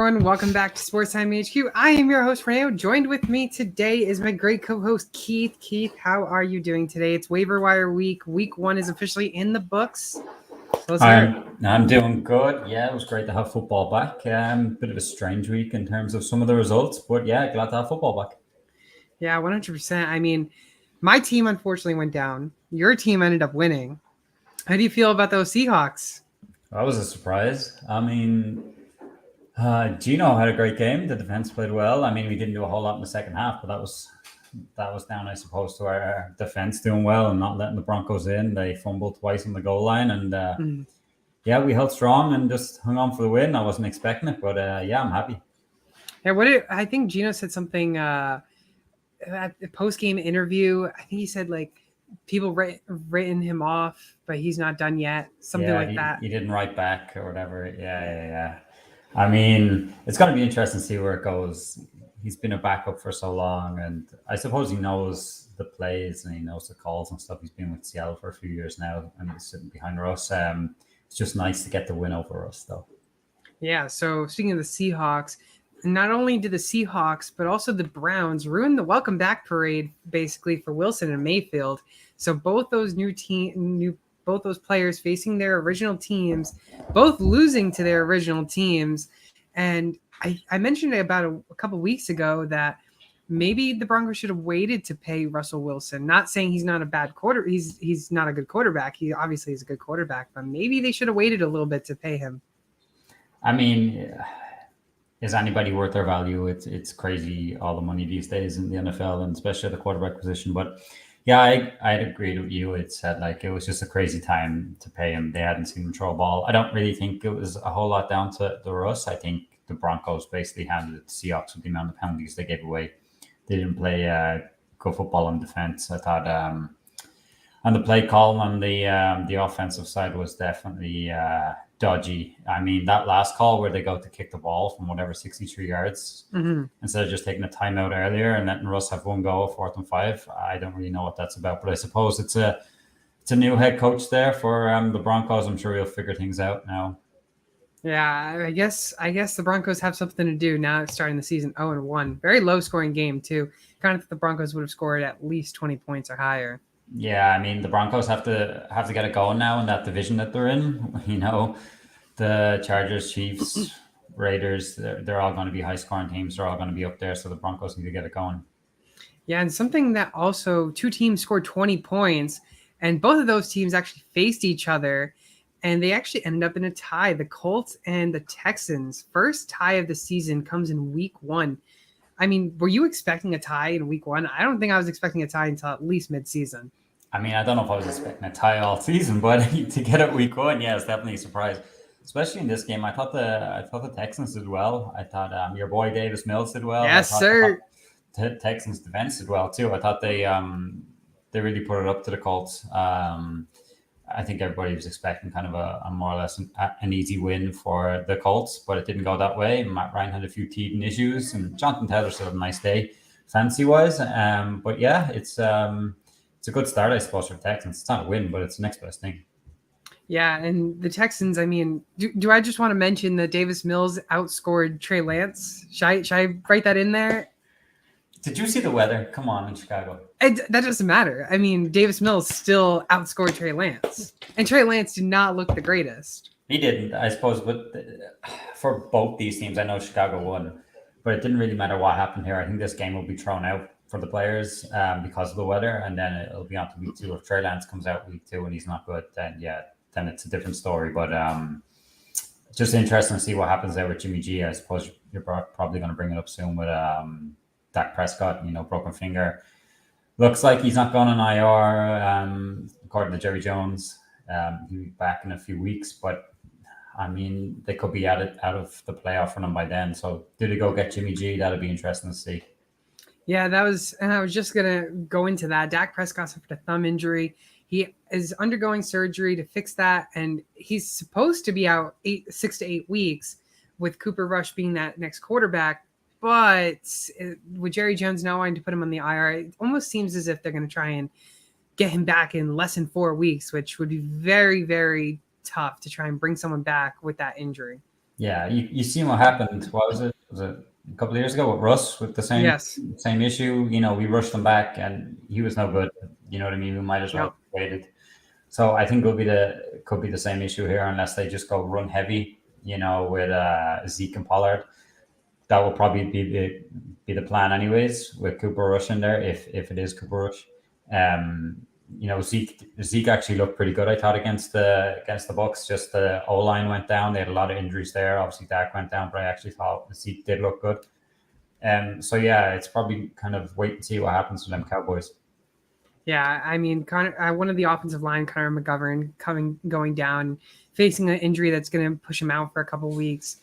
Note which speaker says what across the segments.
Speaker 1: everyone. Welcome back to Sports Time HQ. I am your host, Reno. Joined with me today is my great co-host, Keith. Keith, how are you doing today? It's Waiver Wire week. Week 1 is officially in the books. So let's hear it.
Speaker 2: I'm doing good. Yeah, it was great to have football back. Bit of a strange week in terms of some of the results, but yeah, glad to have football back.
Speaker 1: Yeah, 100%. I mean, my team unfortunately went down. Your team ended up winning. How do you feel about those Seahawks?
Speaker 2: That was a surprise. I mean, Gino had a great game. The defense played well. I mean, we didn't do a whole lot in the second half, but that was down, I suppose, to our defense doing well and not letting the Broncos in. They fumbled twice on the goal line, and yeah, we held strong and just hung on for the win. I wasn't expecting it, but yeah, I'm happy.
Speaker 1: Yeah, I think Gino said something at the post-game interview. I think he said like people written him off, but he's not done yet. Something like that.
Speaker 2: He didn't write back or whatever. Yeah. I mean, it's going to be interesting to see where it goes. He's been a backup for so long, and I suppose he knows the plays and he knows the calls and stuff. He's been with Seattle for a few years now, and he's sitting behind Russ. It's just nice to get the win over us, though.
Speaker 1: Yeah, so speaking of the Seahawks, not only did the Seahawks, but also the Browns ruin the welcome back parade, basically, for Wilson and Mayfield. So both those both those players facing their original teams, both losing to their original teams. And I mentioned it about a couple weeks ago that maybe the Broncos should have waited to pay Russell Wilson. Not saying he's not a bad he's not a good quarterback. He obviously is a good quarterback, but maybe they should have waited a little bit to pay him.
Speaker 2: I mean, is anybody worth their value? It's crazy, all the money these days in the NFL, and especially at the quarterback position. But yeah, I'd agreed with you. It said like it was just a crazy time to pay him. They hadn't seen him throw a ball. I don't really think it was a whole lot down to the Russ. I think the Broncos basically handled it to Seahawks with the amount of penalties they gave away. They didn't play good football on defense. I thought and the play call on the offensive side was definitely dodgy. I mean, that last call where they go to kick the ball from whatever 63 yards instead of just taking a timeout earlier and letting Russ have one go, 4th and 5. I don't really know what that's about, but I suppose it's a new head coach there for the Broncos. I'm sure he'll figure things out now.
Speaker 1: Yeah, I guess the Broncos have something to do now starting the season 0-1. Very low scoring game too. Kind of the Broncos would have scored at least 20 points or higher.
Speaker 2: Yeah, I mean the Broncos have to get it going now in that division that they're in. You know, the Chargers, Chiefs, Raiders, they're all going to be high scoring teams. They're all going to be up there, so the Broncos need to get it going.
Speaker 1: Yeah, and something that also two teams scored 20 points, and both of those teams actually faced each other. And they actually ended up in a tie. The Colts and the Texans. First tie of the season comes in week 1. I mean, were you expecting a tie in week 1? I don't think I was expecting a tie until at least mid-season.
Speaker 2: I mean, I don't know if I was expecting a tie all season, but to get it week 1, yeah, it's definitely a surprise. Especially in this game, I thought the Texans did well. I thought your boy Davis Mills did well.
Speaker 1: Yes, sir.
Speaker 2: The Texans defense did well too. I thought they really put it up to the Colts. I think everybody was expecting kind of a more or less an easy win for the Colts, but it didn't go that way. Matt Ryan had a few teething issues, and Jonathan Taylor still had a nice day, fantasy-wise. But yeah, it's a good start, I suppose, for the Texans. It's not a win, but it's the next best thing.
Speaker 1: Yeah, and the Texans, I mean, do I just want to mention that Davis Mills outscored Trey Lance? Should I write that in there?
Speaker 2: Did you see the weather? Come on, in Chicago.
Speaker 1: That doesn't matter. I mean, Davis Mills still outscored Trey Lance. And Trey Lance did not look the greatest.
Speaker 2: He didn't, I suppose. But for both these teams, I know Chicago won. But it didn't really matter what happened here. I think this game will be thrown out for the players because of the weather. And then it'll be on to week 2. If Trey Lance comes out week 2 and he's not good, then it's a different story. But just interesting to see what happens there with Jimmy G. I suppose you're probably going to bring it up soon with Dak Prescott, broken finger. Looks like he's not going on IR, according to Jerry Jones. He'll be back in a few weeks, but I mean, they could be out of the playoff for them by then. So did they go get Jimmy G? That'll be interesting to see.
Speaker 1: Yeah, and I was just going to go into that. Dak Prescott suffered a thumb injury. He is undergoing surgery to fix that, and he's supposed to be out 6 to 8 weeks with Cooper Rush being that next quarterback. But with Jerry Jones now wanting to put him on the IR, it almost seems as if they're going to try and get him back in less than 4 weeks, which would be very, very tough to try and bring someone back with that injury.
Speaker 2: Yeah, you seen what happened. What was it? Was it a couple of years ago with Russ with the
Speaker 1: Yes.
Speaker 2: same issue? We rushed him back, and he was no good. You know what I mean? We might as well
Speaker 1: Yep.
Speaker 2: have waited. So I think could be the same issue here unless they just go run heavy. With Zeke and Pollard, that will probably be the plan anyways. With Cooper Rush in there, if it is Cooper Rush. Zeke actually looked pretty good. I thought against the Bucs. Just the O line went down. They had a lot of injuries there. Obviously, Dak went down, but I actually thought Zeke did look good. So yeah, it's probably kind of wait and see what happens to them Cowboys.
Speaker 1: Yeah, I mean, one of the offensive line, Connor McGovern, going down, facing an injury that's going to push him out for a couple weeks.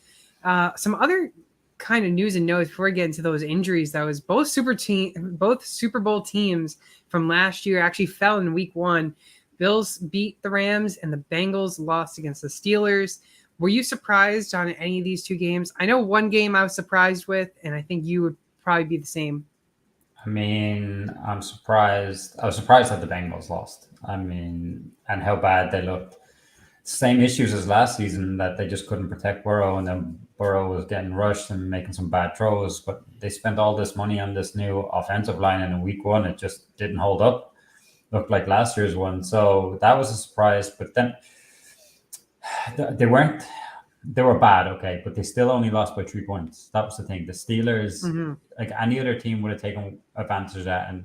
Speaker 1: Some other kind of news and notes before we get into those injuries, though, is both Super Bowl teams from last year actually fell in Week 1. Bills beat the Rams, and the Bengals lost against the Steelers. Were you surprised on any of these two games? I know one game I was surprised with, and I think you would probably be the same.
Speaker 2: I mean, I'm surprised. I was surprised that the Bengals lost. I mean, and how bad they looked. Same issues as last season, that they just couldn't protect Burrow, and then Burrow was getting rushed and making some bad throws. But they spent all this money on this new offensive line, and in Week 1, it just didn't hold up. Looked like last year's one, so that was a surprise. But then they weren't. They were bad, okay, but they still only lost by 3 points. That was the thing. The Steelers, like any other team, would have taken advantage of that and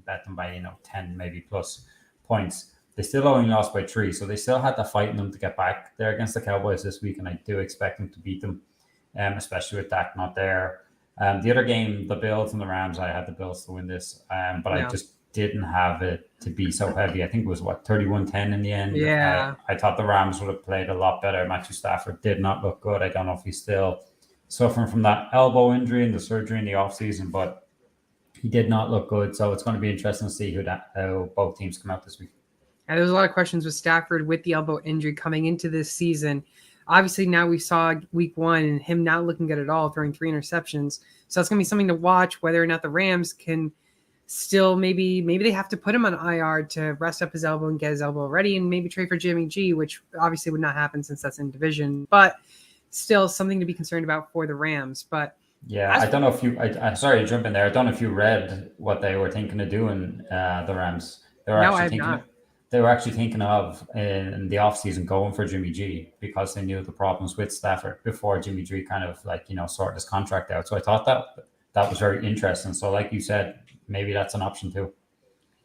Speaker 2: bet them by 10 maybe plus points. They still only lost by 3, so they still had to fight in them to get back there against the Cowboys this week, and I do expect them to beat them, especially with Dak not there. The other game, the Bills and the Rams, I had the Bills to win this, but I just didn't have it to be so heavy. I think it was 31-10 in the end.
Speaker 1: Yeah.
Speaker 2: I thought the Rams would have played a lot better. Matthew Stafford did not look good. I don't know if he's still suffering from that elbow injury and the surgery in the offseason, but he did not look good. So it's going to be interesting to see how both teams come out this week.
Speaker 1: And there's a lot of questions with Stafford with the elbow injury coming into this season. Obviously, now we saw Week 1 and him not looking good at all, throwing 3 interceptions. So it's going to be something to watch, whether or not the Rams can still maybe they have to put him on IR to rest up his elbow and get his elbow ready, and maybe trade for Jimmy G, which obviously would not happen since that's in division, but still something to be concerned about for the Rams. But
Speaker 2: yeah, I don't know if you. I'm sorry to jump in there. I don't know if you read what they were thinking of doing. The Rams.
Speaker 1: No, I have not.
Speaker 2: They were actually thinking of in the offseason going for Jimmy G because they knew the problems with Stafford before Jimmy G kind of sorted his contract out. So I thought that was very interesting. So like you said, maybe that's an option too.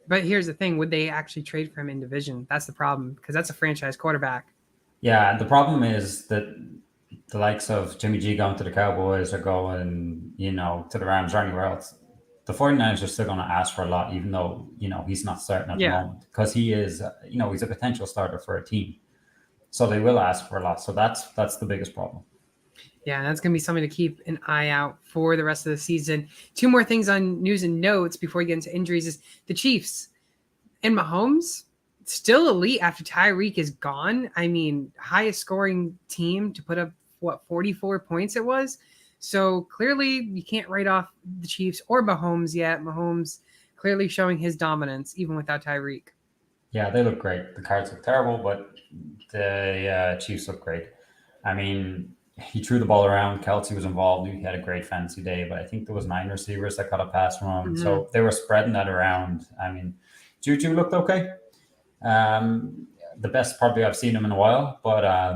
Speaker 1: But here's the thing. Would they actually trade for him in division? That's the problem, because that's a franchise quarterback.
Speaker 2: Yeah, the problem is that the likes of Jimmy G going to the Cowboys or going, to the Rams or anywhere else. The 49ers are still going to ask for a lot, even though, he's not starting at the moment, because he is, he's a potential starter for a team. So they will ask for a lot. So that's the biggest problem.
Speaker 1: Yeah, that's going to be something to keep an eye out for the rest of the season. 2 more things on news and notes before we get into injuries is the Chiefs and Mahomes still elite after Tyreek is gone. I mean, highest scoring team to put up 44 points it was. So clearly you can't write off the Chiefs or Mahomes yet. Mahomes clearly showing his dominance even without Tyreek.
Speaker 2: Yeah, they look great. The Cards look terrible, but the Chiefs look great. I mean, he threw the ball around. Kelsey was involved. He had a great fancy day, but I think there was 9 receivers that got a pass from him. Mm-hmm. So they were spreading that around. I mean, Juju looked okay. The best probably I've seen him in a while, but I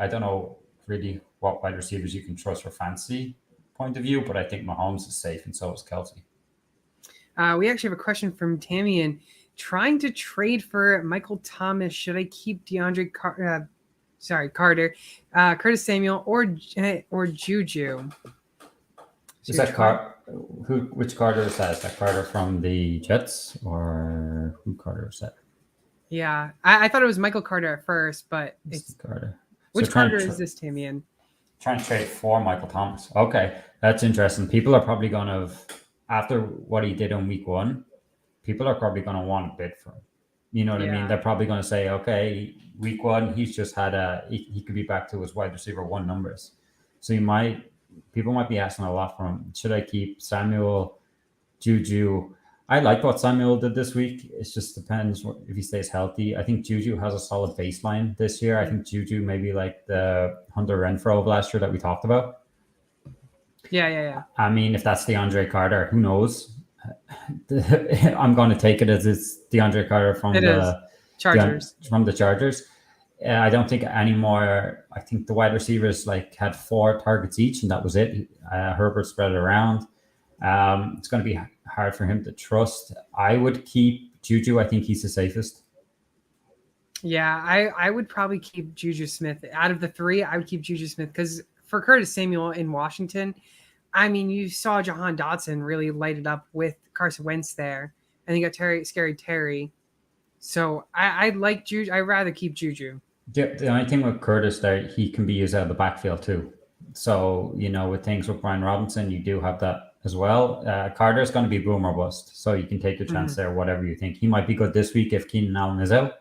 Speaker 2: don't know really what wide receivers you can trust for fantasy point of view, but I think Mahomes is safe and so is Kelsey.
Speaker 1: We actually have a question from Tanyan. Trying to trade for Michael Thomas. Should I keep Deandre Carter, Curtis Samuel, or Juju?
Speaker 2: Is that which Carter is that? Is that Carter from the Jets, or who Carter is that?
Speaker 1: Yeah, I thought it was Michael Carter at first, but it's
Speaker 2: Carter.
Speaker 1: Which Carter is this, Tanyan?
Speaker 2: Trying to trade for Michael Thomas. Okay, that's interesting. People are probably going to, after what he did in Week 1, people are probably going to want to bid for him. You know what I mean? They're probably going to say, okay, Week 1, he's just had he could be back to his wide receiver 1 numbers. So people might be asking a lot from him. Should I keep Samuel, Juju, I like what Samuel did this week. It just depends if he stays healthy. I think Juju has a solid baseline this year. I think Juju maybe like the Hunter Renfro of last year that we talked about.
Speaker 1: Yeah.
Speaker 2: I mean, if that's DeAndre Carter, who knows? I'm going to take it as it's DeAndre Carter from
Speaker 1: Chargers.
Speaker 2: From the Chargers. I don't think anymore. I think the wide receivers like had 4 targets each, and that was it. Herbert spread it around. It's going to be hard for him to trust. I would keep Juju. I think he's the safest.
Speaker 1: Yeah, I would probably keep Juju Smith. Out of the 3, I would keep Juju Smith because for Curtis Samuel in Washington, I mean, you saw Jahan Dotson really light it up with Carson Wentz there, and you got Scary Terry. So I'd like Juju. I'd rather keep Juju.
Speaker 2: The only thing with Curtis there, he can be used out of the backfield too. So, with things with Brian Robinson, you do have that as well. Carter's going to be boom or bust. So you can take your chance there, whatever you think. He might be good this week if Keenan Allen is out.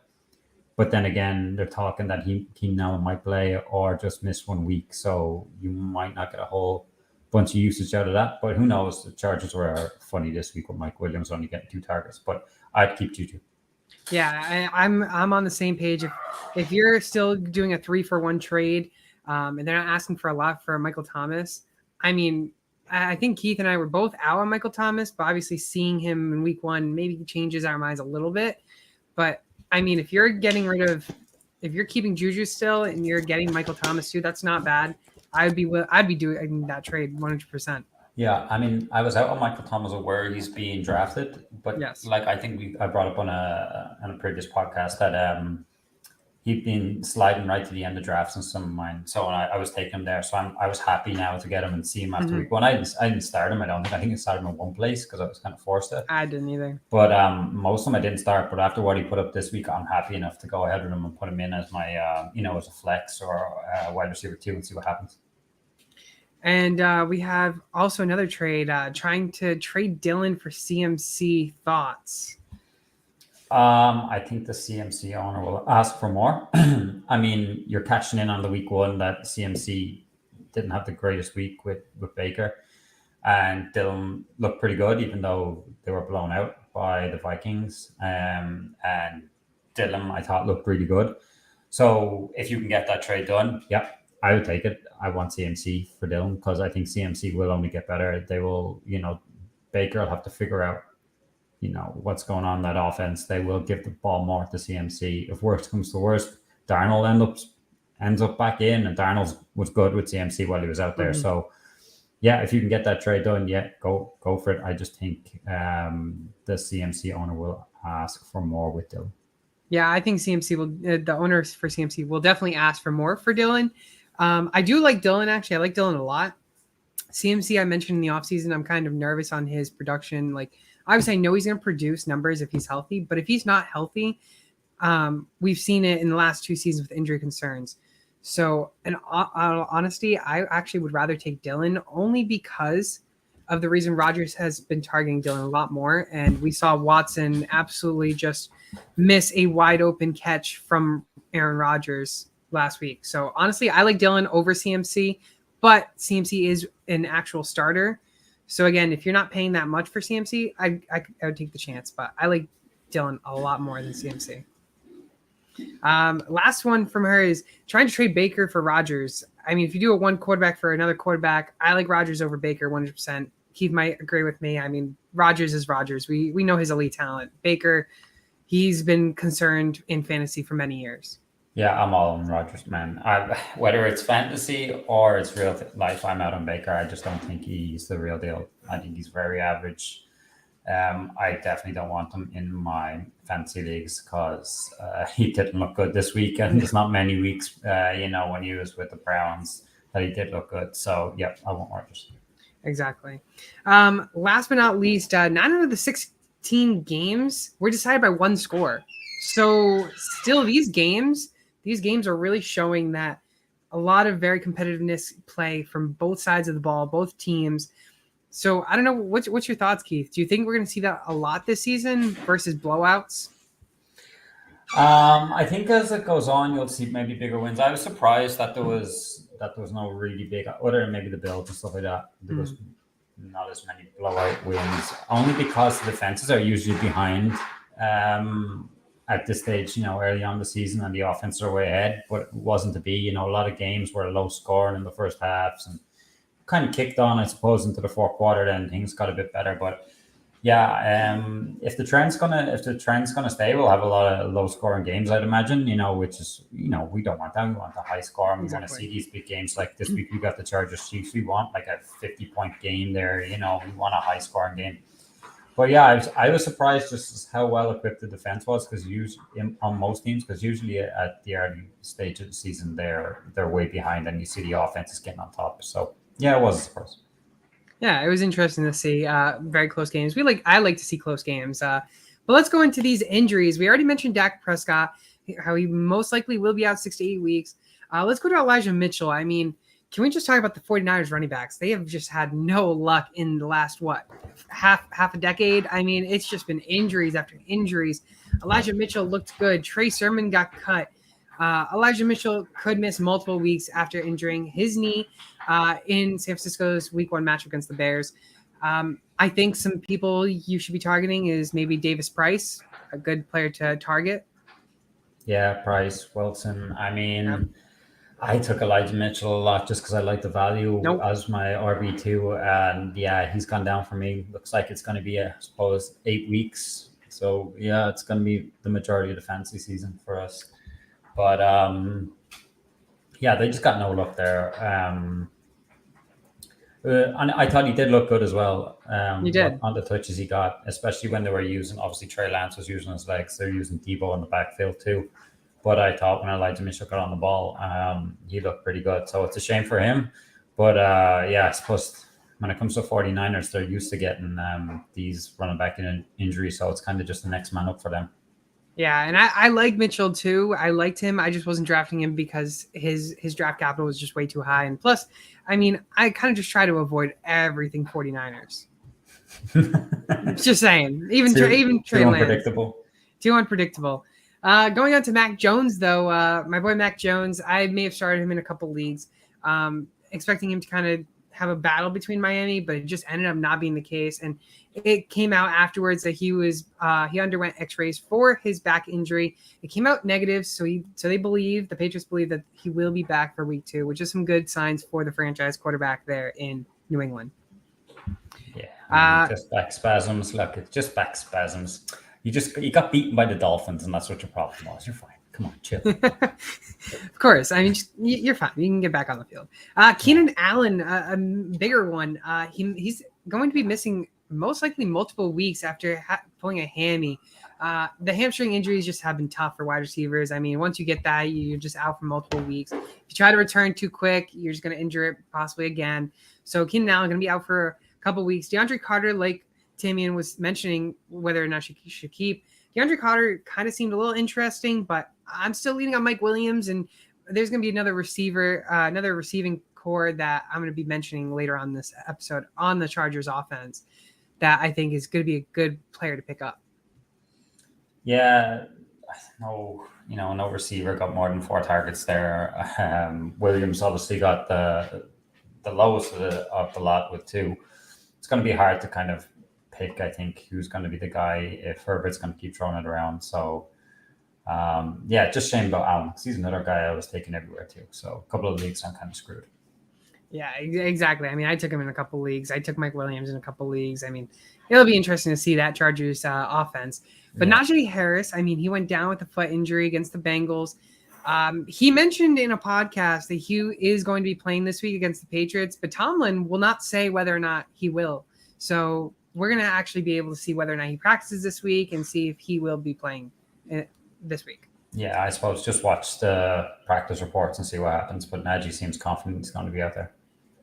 Speaker 2: But then again, they're talking that Keenan Allen might play or just miss 1 week. So you might not get a whole bunch of usage out of that. But who knows? The Chargers were funny this week with Mike Williams only getting 2 targets. But I'd keep Juju.
Speaker 1: Yeah, I'm on the same page. If you're still doing a 3-for-1 trade, and they're not asking for a lot for Michael Thomas, I mean, I think Keith and I were both out on Michael Thomas, but obviously seeing him in week 1 maybe changes our minds a little bit. But I mean, if you're keeping Juju still and you're getting Michael Thomas too, that's not bad. I'd be doing that trade 100%.
Speaker 2: Yeah, I mean, I was out on Michael Thomas of where he's being drafted, but
Speaker 1: yes,
Speaker 2: like I think I brought up on a previous podcast that he'd been sliding right to the end of drafts in some of mine. So I was taking him there. So I was happy now to get him and see him after week 1. I didn't start him. I think I started him in one place because I was kind of forced to.
Speaker 1: I didn't either.
Speaker 2: But most of them I didn't start. But after what he put up this week, I'm happy enough to go ahead with him and put him in as my as a flex or wide receiver 2 and see what happens.
Speaker 1: And we have also another trade, trying to trade Dylan for CMC. Thoughts?
Speaker 2: I think the CMC owner will ask for more. I mean, you're catching in on the week 1 that CMC didn't have the greatest week with Baker. And Dylan looked pretty good, even though they were blown out by the Vikings. And Dylan, I thought, looked really good. So if you can get that trade done, yeah, I would take it. I want CMC for Dylan because I think CMC will only get better. They will, Baker will have to figure out, what's going on in that offense. They will give the ball more to CMC. If worst comes to worst, Darnold ends up back in, and Darnold was good with CMC while he was out there. So, yeah, if you can get that trade done, yeah, go for it. I just think the CMC owner will ask for more with Dylan.
Speaker 1: Yeah, I think CMC will. The owners for CMC will definitely ask for more for Dylan. I do like Dylan, actually. I like Dylan a lot. CMC, I mentioned in the offseason, I'm kind of nervous on his production. Like, obviously, I know he's going to produce numbers if he's healthy, but if he's not healthy, we've seen it in the last 2 seasons with injury concerns. So, in honesty, I actually would rather take Dylan only because of the reason Rodgers has been targeting Dylan a lot more. And we saw Watson absolutely just miss a wide open catch from Aaron Rodgers last week. So honestly, I like Dylan over CMC, but CMC is an actual starter. So again, if you're not paying that much for CMC, I would take the chance, but I like Dylan a lot more than CMC. Last one from her is trying to trade Baker for Rodgers. I mean, if you do a 1 quarterback for another quarterback, I like Rodgers over Baker 100%. Keith might agree with me. I mean, Rodgers is Rodgers. We know his elite talent. Baker, he's been concerned in fantasy for many years.
Speaker 2: Yeah, I'm all on Rodgers, man. Whether it's fantasy or it's real life, I'm out on Baker. I just don't think he's the real deal. I think he's very average. I definitely don't want him in my fantasy leagues because he didn't look good this week, and there's not many weeks, when he was with the Browns that he did look good. So, yeah, I want Rodgers.
Speaker 1: Exactly. Last but not least, 9 out of the 16 games were decided by 1 score. So, still, these games are really showing that a lot of very competitiveness play from both sides of the ball, both teams. So I don't know, what's your thoughts, Keith? Do you think we're going to see that a lot this season versus blowouts?
Speaker 2: I think as it goes on, you'll see maybe bigger wins. I was surprised that there was no really big, other than maybe the Bills and stuff like that. There was not as many blowout wins, only because the defenses are usually behind at this stage, early on the season, and the offense are way ahead, but it wasn't to be. A lot of games were low scoring in the first halves and kind of kicked on, I suppose, into the fourth quarter. Then things got a bit better, but yeah, if the trend's gonna stay, we'll have a lot of low scoring games, I'd imagine. Which is we don't want that. We want the high score, and we want to see these big games. Like this week, we got the Chargers Chiefs. We want like a 50-point game there. We want a high scoring game. But yeah, I was surprised just how well equipped the defense was, because on most teams, because usually at the early stage of the season they're way behind, and you see the offense is getting on top. So yeah, it was a surprise.
Speaker 1: Yeah, it was interesting to see very close games. I like to see close games. But let's go into these injuries. We already mentioned Dak Prescott, how he most likely will be out 6 to 8 weeks. Let's go to Elijah Mitchell. I mean, can we just talk about the 49ers running backs? They have just had no luck in the last, half a decade? I mean, it's just been injuries after injuries. Elijah Mitchell looked good. Trey Sermon got cut. Elijah Mitchell could miss multiple weeks after injuring his knee in San Francisco's Week 1 match against the Bears. I think some people you should be targeting is maybe Davis Price, a good player to target.
Speaker 2: Yeah, Price, Wilson. I mean, I took Elijah Mitchell a lot just because I like the value as my RB2. And yeah, he's gone down for me. Looks like it's going to be, I suppose, 8 weeks. So yeah, it's going to be the majority of the fantasy season for us. But yeah, they just got no luck there. And I thought he did look good as well.
Speaker 1: He did.
Speaker 2: On the touches he got, especially when they were using, obviously Trey Lance was using his legs. They're using Debo in the backfield too. But I thought when Elijah Mitchell got on the ball, he looked pretty good. So it's a shame for him. But yeah, I suppose when it comes to 49ers, they're used to getting these running back injuries. So it's kind of just the next man up for them.
Speaker 1: Yeah, and I like Mitchell too. I liked him. I just wasn't drafting him because his draft capital was just way too high. And plus, I mean, I kind of just try to avoid everything 49ers. Just saying. Even Trey Lance. Too unpredictable. Going on to Mack Jones, though, my boy Mack Jones, I may have started him in a couple leagues, expecting him to kind of have a battle between Miami, but it just ended up not being the case. And it came out afterwards that he underwent x-rays for his back injury. It came out negative. So the Patriots believe that he will be back for week 2, which is some good signs for the franchise quarterback there in New England.
Speaker 2: Yeah. Just back spasms. Look, it's just back spasms. You got beaten by the Dolphins, and that's what your problem was. You're fine. Come on, chill.
Speaker 1: Of course. I mean, you're fine. You can get back on the field. Keenan Allen, a bigger one. He's going to be missing most likely multiple weeks after pulling a hammy. The hamstring injuries just have been tough for wide receivers. I mean, once you get that, you're just out for multiple weeks. If you try to return too quick, you're just going to injure it possibly again. So Keenan Allen going to be out for a couple weeks. Deandre Carter, like Tanyan was mentioning, whether or not she should keep. Deandre Carter kind of seemed a little interesting, but I'm still leaning on Mike Williams, and there's going to be another receiving core that I'm going to be mentioning later on this episode on the Chargers offense that I think is going to be a good player to pick up.
Speaker 2: Yeah, no receiver got more than 4 targets there. Williams obviously got the lowest of the lot with 2. It's going to be hard to kind of pick, I think, who's going to be the guy if Herbert's going to keep throwing it around. So, yeah, just shame about Allen, because he's another guy I was taking everywhere too. So a couple of leagues, I'm kind of screwed.
Speaker 1: Yeah, exactly. I mean, I took him in a couple leagues. I took Mike Williams in a couple leagues. I mean, it'll be interesting to see that Chargers offense. But Najee Harris, I mean, he went down with a foot injury against the Bengals. He mentioned in a podcast that he is going to be playing this week against the Patriots, but Tomlin will not say whether or not he will. So we're going to actually be able to see whether or not he practices this week and see if he will be playing this week.
Speaker 2: Yeah, I suppose just watch the practice reports and see what happens. But Najee seems confident he's going to be out there.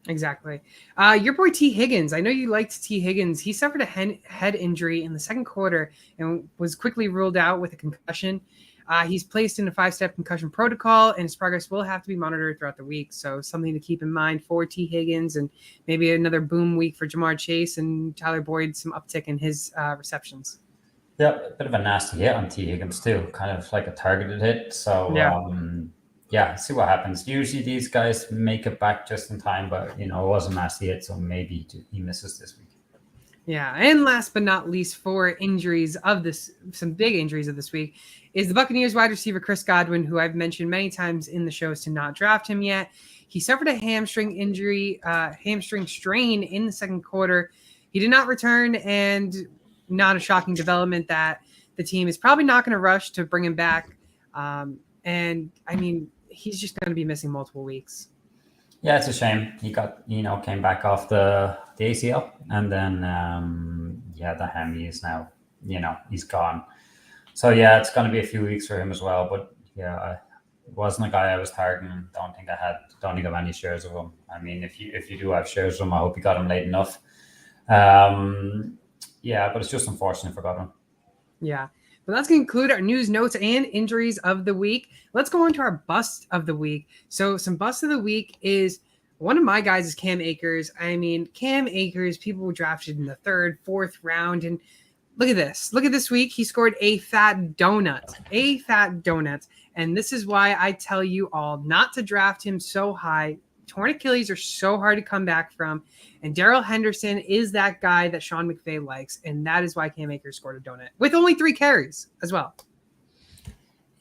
Speaker 1: Exactly. Your boy T. Higgins. I know you liked T. Higgins. He suffered a head injury in the second quarter and was quickly ruled out with a concussion. He's placed in a 5-step concussion protocol, and his progress will have to be monitored throughout the week. So something to keep in mind for T. Higgins, and maybe another boom week for Jamar Chase and Tyler Boyd, some uptick in his receptions.
Speaker 2: Yeah, a bit of a nasty hit on T. Higgins too, kind of like a targeted hit. So Yeah, see what happens. Usually these guys make it back just in time, but it was a nasty hit, so maybe he misses this week.
Speaker 1: Yeah, and last but not least, for some big injuries of this week, is the Buccaneers wide receiver Chris Godwin, who I've mentioned many times in the shows to not draft him yet. He suffered a hamstring strain in the second quarter. He did not return, and not a shocking development that the team is probably not going to rush to bring him back. And I mean, he's just going to be missing multiple weeks.
Speaker 2: Yeah, it's a shame. He got, came back off the ACL, and then the hammy is now, he's gone. So yeah, it's going to be a few weeks for him as well. But yeah, it wasn't a guy I was targeting. Don't think I have any shares of him. I mean, if you do have shares of him, I hope you got him late enough. But it's just unfortunate for Godwin.
Speaker 1: Yeah. But let's conclude our news, notes, and injuries of the week. Let's go on to our bust of the week. So some bust of the week is one of my guys is Cam Akers. I mean, Cam Akers, people were drafted in the 3rd, 4th round. And look at this. Look at this week. He scored a fat donut. And this is why I tell you all not to draft him so high. Torn Achilles are so hard to come back from. And Darrell Henderson is that guy that Sean McVay likes. And that is why Cam Akers scored a donut with only 3 carries as well.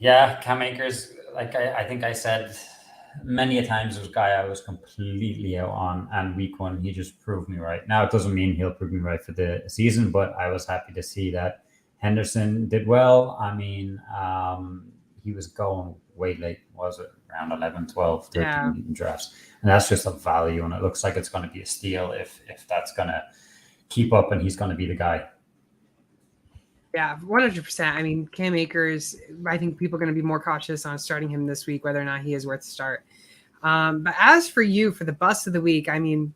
Speaker 2: Yeah, Cam Akers, like I think I said many a times, was a guy I was completely out on. And week 1, he just proved me right. Now, it doesn't mean he'll prove me right for the season, but I was happy to see that Henderson did well. I mean, he was going way late, was it? Around 11, 12, 13 drafts. And that's just a value. And it looks like it's going to be a steal if that's going to keep up and he's going to be the guy.
Speaker 1: Yeah, 100%. I mean, Cam Akers, I think people are going to be more cautious on starting him this week, whether or not he is worth the start. But as for you, for the bust of the week, I mean,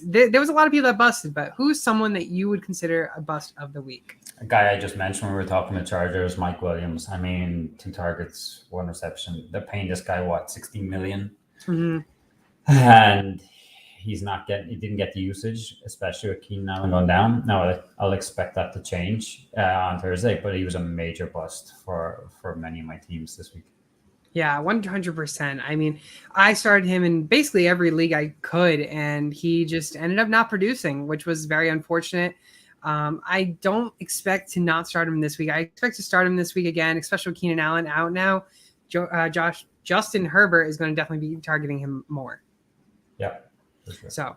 Speaker 1: there was a lot of people that busted, but who's someone that you would consider a bust of the week?
Speaker 2: A guy I just mentioned when we were talking about Chargers, Mike Williams. I mean, 2 targets, 1 reception. They're paying this guy, $16 million?
Speaker 1: Mm-hmm.
Speaker 2: And he didn't get the usage, especially with Keenan Allen going down. Now, I'll expect that to change on Thursday, but he was a major bust for many of my teams this week.
Speaker 1: Yeah, 100%. I mean, I started him in basically every league I could, and he just ended up not producing, which was very unfortunate. I don't expect to not start him this week. I expect to start him this week again, especially with Keenan Allen out now. Justin Herbert is going to definitely be targeting him more.
Speaker 2: Yeah, for sure.
Speaker 1: So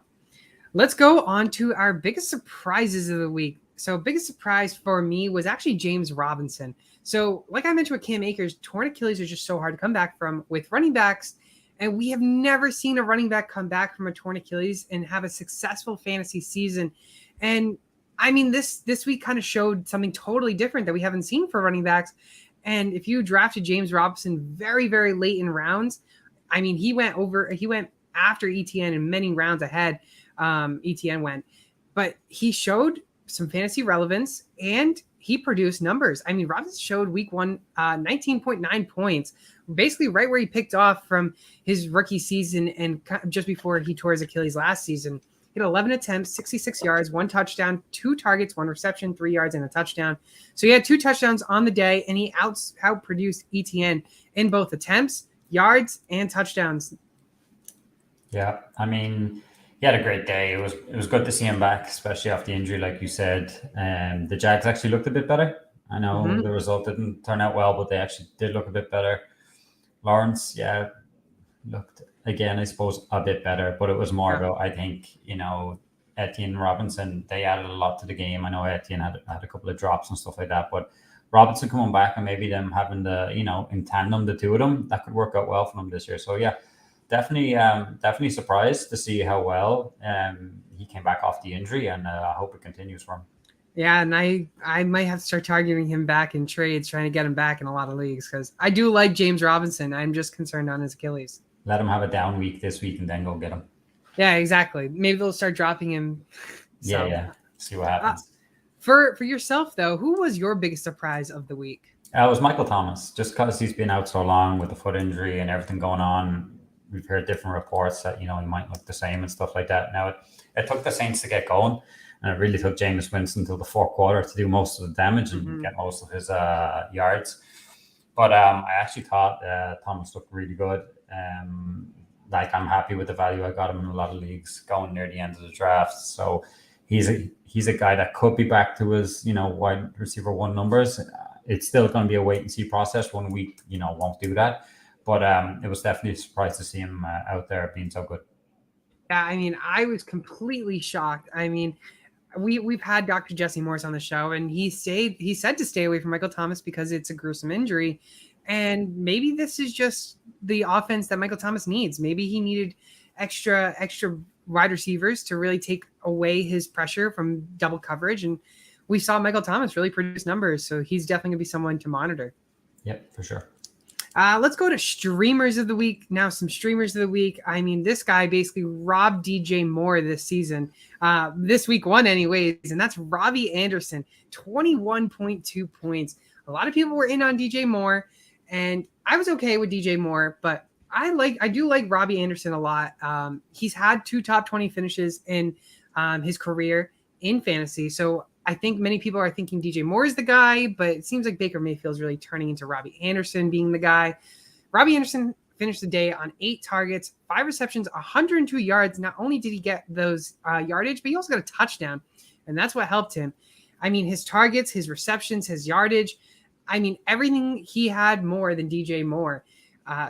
Speaker 1: let's go on to our biggest surprises of the week. So biggest surprise for me was actually James Robinson. So like I mentioned with Cam Akers, torn Achilles are just so hard to come back from with running backs. And we have never seen a running back come back from a torn Achilles and have a successful fantasy season. And I mean, this week kind of showed something totally different that we haven't seen for running backs. And if you drafted James Robinson very, very late in rounds, I mean, he went after ETN in many rounds ahead. ETN went, but he showed some fantasy relevance and he produced numbers. I mean, Robinson showed week 1, 19.9 points, basically right where he picked off from his rookie season and just before he tore his Achilles last season. He had 11 attempts, 66 yards, 1 touchdown, 2 targets, 1 reception, 3 yards, and a touchdown. So he had 2 touchdowns on the day, and he outproduced ETN in both attempts, yards, and touchdowns.
Speaker 2: Yeah, I mean, he had a great day. It was good to see him back, especially after the injury, like you said. The Jags actually looked a bit better. I know the result didn't turn out well, but they actually did look a bit better. Lawrence, looked, again, I suppose, a bit better, but it was more about, I think, Etienne and Robinson, they added a lot to the game. I know Etienne had a couple of drops and stuff like that, but Robinson coming back and maybe them having in tandem, the 2 of them, that could work out well for them this year. So, yeah, definitely surprised to see how well he came back off the injury, and I hope it continues for him.
Speaker 1: Yeah, and I might have to start targeting him back in trades, trying to get him back in a lot of leagues because I do like James Robinson. I'm just concerned on his Achilles.
Speaker 2: Let him have a down week this week and then go get him.
Speaker 1: Yeah, exactly. Maybe they'll start dropping him. So,
Speaker 2: yeah. See what happens.
Speaker 1: For yourself, though, who was your biggest surprise of the week?
Speaker 2: It was Michael Thomas, just because he's been out so long with the foot injury and everything going on. We've heard different reports that, he might look the same and stuff like that. Now, it took the Saints to get going, and it really took Jameis Winston until the 4th quarter to do most of the damage and get most of his yards. But I actually thought Thomas looked really good. Like I'm happy with the value. I got him in a lot of leagues going near the end of the draft. So he's a guy that could be back to his wide receiver one numbers. It's still going to be a wait and see process. 1 week won't do that. But it was definitely a surprise to see him out there being so good.
Speaker 1: Yeah, I mean, I was completely shocked. I mean, we've had Dr. Jesse Morse on the show, and he said to stay away from Michael Thomas because it's a gruesome injury. And maybe this is just the offense that Michael Thomas needs. Maybe he needed extra wide receivers to really take away his pressure from double coverage. And we saw Michael Thomas really produce numbers. So he's definitely going to be someone to monitor.
Speaker 2: Yep, for sure.
Speaker 1: Let's go to streamers of the week. Now, some streamers of the week. I mean, this guy basically robbed DJ Moore this season. This week one anyways, and that's Robbie Anderson, 21.2 points. A lot of people were in on DJ Moore, and I was okay with DJ Moore, but I do like Robbie Anderson a lot. He's had 2 top 20 finishes in his career in fantasy. So I think many people are thinking DJ Moore is the guy, but it seems like Baker Mayfield's really turning into Robbie Anderson being the guy. Robbie Anderson finished the day on 8 targets, 5 receptions, 102 yards. Not only did he get those yardage, but he also got a touchdown, and that's what helped him. I mean, his targets, his receptions, his yardage, I mean, everything he had more than DJ Moore.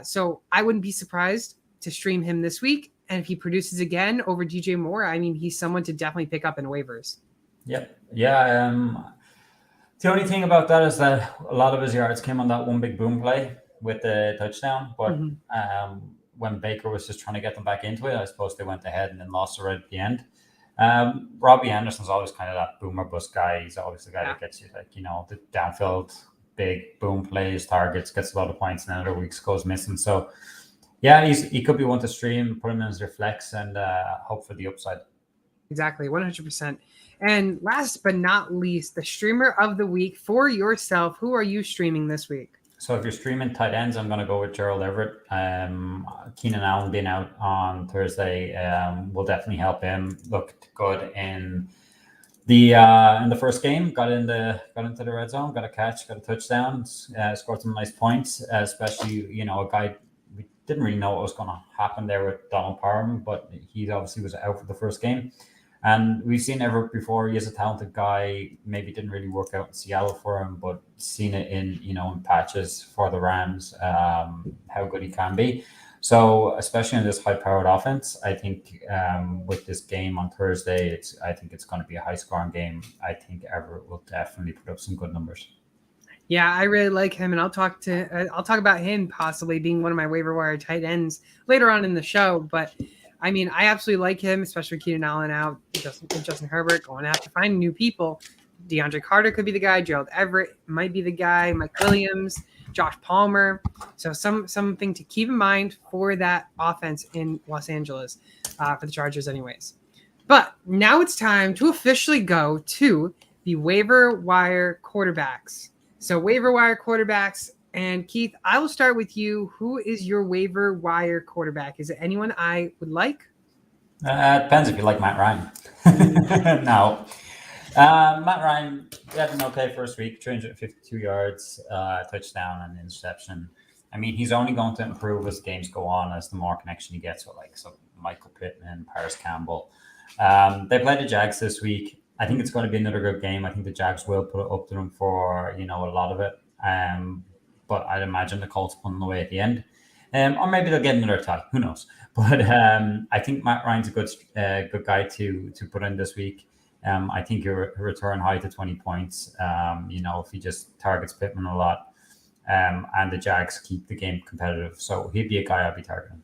Speaker 1: So I wouldn't be surprised to stream him this week. And if he produces again over DJ Moore, I mean, he's someone to definitely pick up in waivers.
Speaker 2: Yep. Yeah. The only thing about that is that a lot of his yards came on that one big boom play with the touchdown. But when Baker was just trying to get them back into it, I suppose they went ahead and then lost it right at the end. Robbie Anderson's always kind of that boomer bust guy. He's always the guy that gets you the downfield, big boom plays, targets, gets a lot of points, and then other weeks goes missing. So yeah, he could be one to stream, put him in as your flex, and hope for the upside.
Speaker 1: Exactly, 100%. And last but not least, the streamer of the week for yourself. Who are you streaming this week?
Speaker 2: So if you're streaming tight ends, I'm going to go with Gerald Everett. Keenan Allen being out on Thursday will definitely help him. Looked good in the first game. Got into the red zone. Got a catch. Got a touchdown. Scored some nice points. Especially a guy we didn't really know what was going to happen there with Donald Parham, but he obviously was out for the first game. And we've seen Everett before. He is a talented guy. Maybe didn't really work out in Seattle for him, but seen it in in patches for the Rams, how good he can be. So especially in this high-powered offense, I think with this game on Thursday, I think it's going to be a high-scoring game. I think Everett will definitely put up some good numbers.
Speaker 1: Yeah, I really like him, and I'll talk about him possibly being one of my waiver wire tight ends later on in the show. But I mean, I absolutely like him, especially Keenan Allen out, Justin Herbert going to have to find new people. Deandre Carter could be the guy. Gerald Everett might be the guy. Mike Williams, Josh Palmer. So something to keep in mind for that offense in Los Angeles for the Chargers anyways. But now it's time to officially go to the waiver wire quarterbacks. So waiver wire quarterbacks. And Keith, I will start with you. Who is your waiver wire quarterback? Is it anyone I would like?
Speaker 2: Depends if you like Matt Ryan. No. Matt Ryan had an okay first week, 352 yards, touchdown and interception. I mean, he's only going to improve as games go on, as the more connection he gets with Michael Pittman, Paris Campbell. They play the Jags this week. I think it's going to be another good game. I think the Jags will put it up to them for a lot of it. But I'd imagine the Colts pulling away at the end. Or maybe they'll get another tie. Who knows? But I think Matt Ryan's a good guy to put in this week. I think he'll return high to 20 points, if he just targets Pittman a lot. And the Jags keep the game competitive. So he'd be a guy I'd be targeting.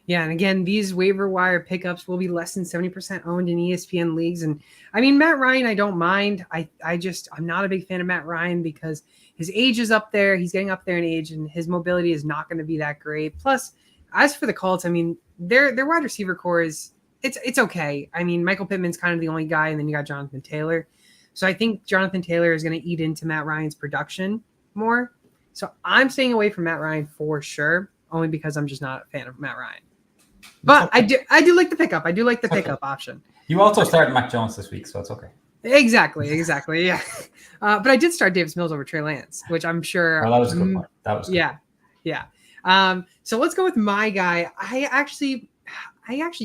Speaker 1: Yeah, and again, these waiver wire pickups will be less than 70% owned in ESPN leagues. And I mean, Matt Ryan, I don't mind. I'm not a big fan of Matt Ryan because his age is up there. He's getting up there in age, and his mobility is not going to be that great. Plus, as for the Colts, I mean, their wide receiver core is it's okay. I mean, Michael Pittman's kind of the only guy, and then you got Jonathan Taylor. So I think Jonathan Taylor is going to eat into Matt Ryan's production more. So I'm staying away from Matt Ryan for sure, only because I'm just not a fan of Matt Ryan. But I do like the pickup. I do like the pickup option.
Speaker 2: You also started Mack Jones this week, so it's okay.
Speaker 1: Exactly. Yeah. But I did start Davis Mills over Trey Lance, which I'm sure.
Speaker 2: Well, that was a good point. That was good.
Speaker 1: Yeah. So let's go with my guy. I actually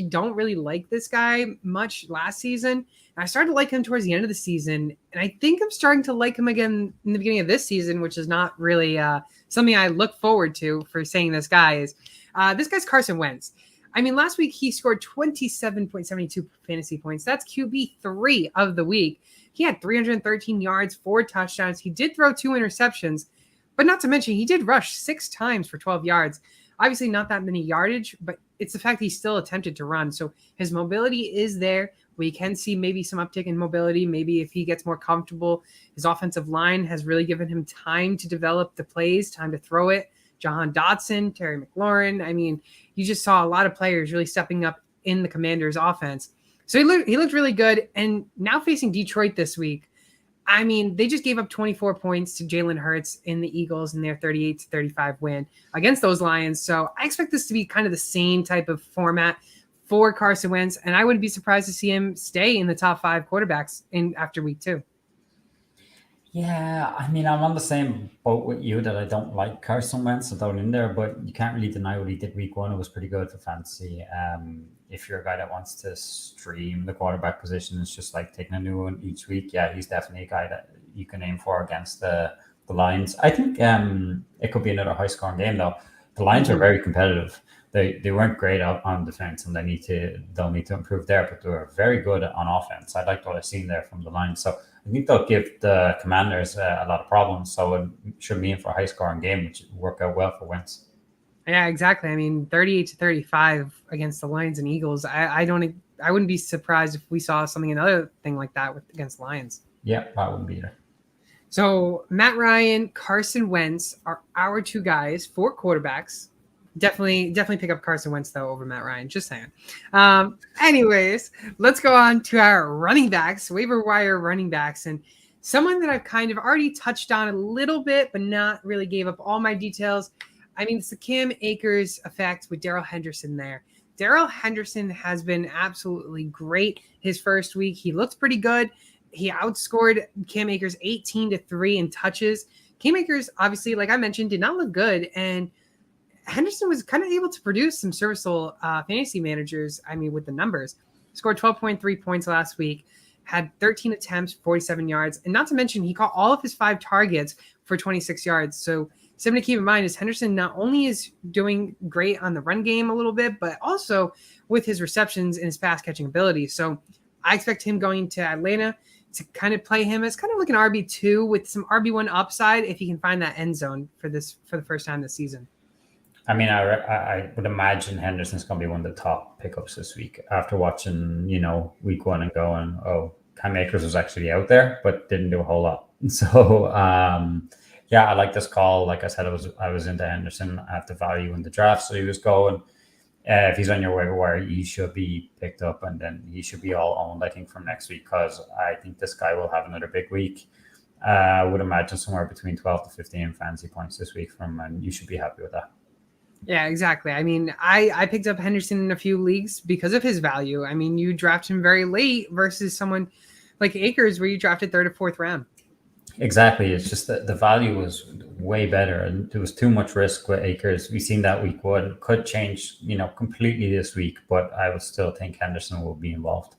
Speaker 1: don't really like this guy much last season. I started to like him towards the end of the season, and I think I'm starting to like him again in the beginning of this season, which is not really something I look forward to for saying this guy is. This guy's Carson Wentz. I mean, last week he scored 27.72 fantasy points. That's QB3 of the week. He had 313 yards, 4 touchdowns. He did throw 2 interceptions, but not to mention he did rush 6 times for 12 yards. Obviously not that many yardage, but it's the fact he still attempted to run. So his mobility is there. We can see maybe some uptick in mobility. Maybe if he gets more comfortable, his offensive line has really given him time to develop the plays, time to throw it. Jahan Dotson, Terry McLaurin. I mean, you just saw a lot of players really stepping up in the Commanders' offense. So he looked really good. And now facing Detroit this week, I mean, they just gave up 24 points to Jalen Hurts in the Eagles in their 38-35 win against those Lions. So I expect this to be kind of the same type of format for Carson Wentz, and I wouldn't be surprised to see him stay in the top 5 quarterbacks after week 2.
Speaker 2: Yeah, I mean, I'm on the same boat with you that I don't like Carson Wentz down in there, but you can't really deny what he did week 1. It was pretty good for fantasy. If you're a guy that wants to stream the quarterback position, it's just like taking a new one each week. Yeah, he's definitely a guy that you can aim for against the Lions. I think it could be another high-scoring game, though. The Lions are very competitive. They weren't great out on defense, and they'll need to improve there, but they were very good on offense. I liked what I've seen there from the Lions. So I think they'll give the Commanders a lot of problems. So it should be in for a high-scoring game, which would work out well for Wentz.
Speaker 1: Yeah, exactly. I mean, 38-35 against the Lions and Eagles. I wouldn't be surprised if we saw another thing like that against Lions.
Speaker 2: Yeah, I wouldn't be either.
Speaker 1: So Matt Ryan, Carson Wentz are our 2 guys for quarterbacks. Definitely pick up Carson Wentz, though, over Matt Ryan. Just saying. Anyways, let's go on to our running backs, waiver wire running backs. And someone that I've kind of already touched on a little bit, but not really gave up all my details. I mean, it's the Cam Akers effect with Darrell Henderson there. Darrell Henderson has been absolutely great his first week. He looks pretty good. He outscored Cam Akers 18-3 in touches. Cam Akers, obviously, like I mentioned, did not look good. And Henderson was kind of able to produce some serviceable fantasy managers. I mean, with the numbers, scored 12.3 points last week, had 13 attempts, 47 yards. And not to mention, he caught all of his 5 targets for 26 yards. So something to keep in mind is Henderson not only is doing great on the run game a little bit, but also with his receptions and his pass catching ability. So I expect him going to Atlanta to kind of play him as kind of like an RB2 with some RB1 upside if he can find that end zone for the first time this season.
Speaker 2: I mean, I would imagine Henderson's going to be one of the top pickups this week after watching, week 1 and going, oh, Cam Akers was actually out there, but didn't do a whole lot. So, yeah, I like this call. Like I said, I was into Henderson at the value in the draft, so he was going. If he's on your waiver wire, he should be picked up, and then he should be all owned, I think, from next week, because I think this guy will have another big week. I would imagine somewhere between 12 to 15 fantasy points this week from him, and you should be happy with that.
Speaker 1: Yeah, exactly. I mean, I picked up Henderson in a few leagues because of his value. I mean, you draft him very late versus someone like Akers where you drafted 3rd or 4th round.
Speaker 2: Exactly. It's just that the value was way better, and there was too much risk with Akers. We've seen that week 1 could change, completely this week, but I would still think Henderson will be involved.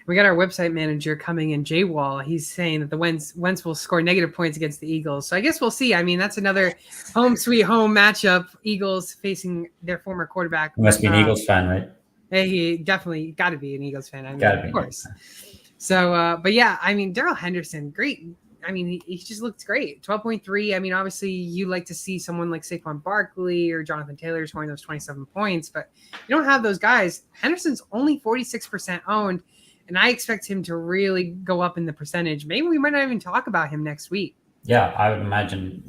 Speaker 1: We got our website manager coming in, Jay Wall. He's saying that the Wentz will score negative points against the Eagles. So I guess we'll see. I mean, that's another home sweet home matchup. Eagles facing their former quarterback.
Speaker 2: You must be an Eagles fan, right?
Speaker 1: Hey, he definitely got to be an Eagles fan. I mean,
Speaker 2: Gotta be,
Speaker 1: of course. So, but yeah, I mean, Darrell Henderson, great. I mean, he just looked great. 12.3. I mean, obviously, you like to see someone like Saquon Barkley or Jonathan Taylor scoring those 27 points, but you don't have those guys. Henderson's only 46% owned. And I expect him to really go up in the percentage. Maybe we might not even talk about him next week.
Speaker 2: Yeah, I would imagine,